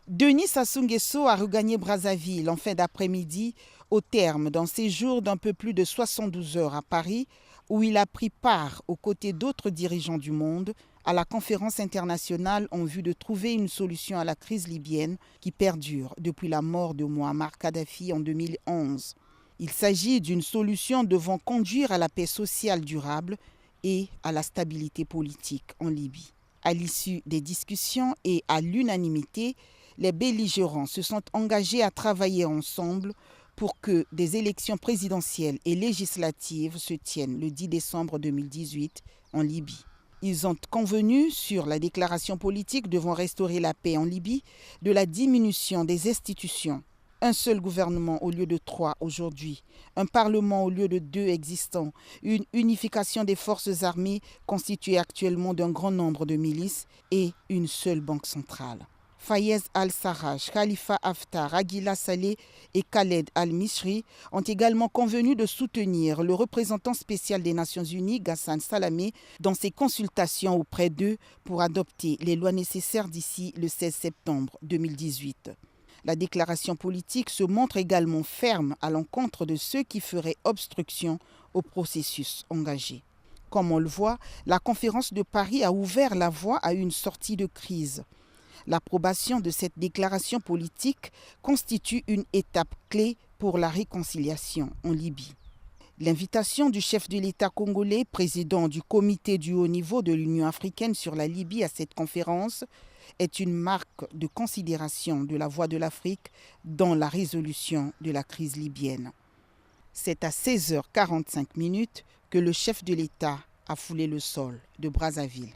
Denis Sassou Nguesso a regagné Brazzaville en fin d'après-midi au terme d'un séjour d'un peu plus de 72 heures à Paris où il a pris part aux côtés d'autres dirigeants du monde à la conférence internationale en vue de trouver une solution à la crise libyenne qui perdure depuis la mort de Mouammar Kadhafi en 2011. Il s'agit d'une solution devant conduire à la paix sociale durable et à la stabilité politique en Libye. À l'issue des discussions et à l'unanimité, les belligérants se sont engagés à travailler ensemble pour que des élections présidentielles et législatives se tiennent le 10 décembre 2018 en Libye. Ils ont convenu sur la déclaration politique devant restaurer la paix en Libye, de la diminution des institutions, un seul gouvernement au lieu de 3 aujourd'hui, un parlement au lieu de 2 existants, une unification des forces armées constituées actuellement d'un grand nombre de milices et une seule banque centrale. Fayez al-Sarraj, Khalifa Haftar, Aguila Saleh et Khaled al-Misri ont également convenu de soutenir le représentant spécial des Nations Unies, Ghassan Salamé, dans ses consultations auprès d'eux pour adopter les lois nécessaires d'ici le 16 septembre 2018. La déclaration politique se montre également ferme à l'encontre de ceux qui feraient obstruction au processus engagé. Comme on le voit, la conférence de Paris a ouvert la voie à une sortie de crise. L'approbation de cette déclaration politique constitue une étape clé pour la réconciliation en Libye. L'invitation du chef de l'État congolais, président du comité du haut niveau de l'Union africaine sur la Libye à cette conférence, est une marque de considération de la voix de l'Afrique dans la résolution de la crise libyenne. C'est à 16h45 que le chef de l'État a foulé le sol de Brazzaville.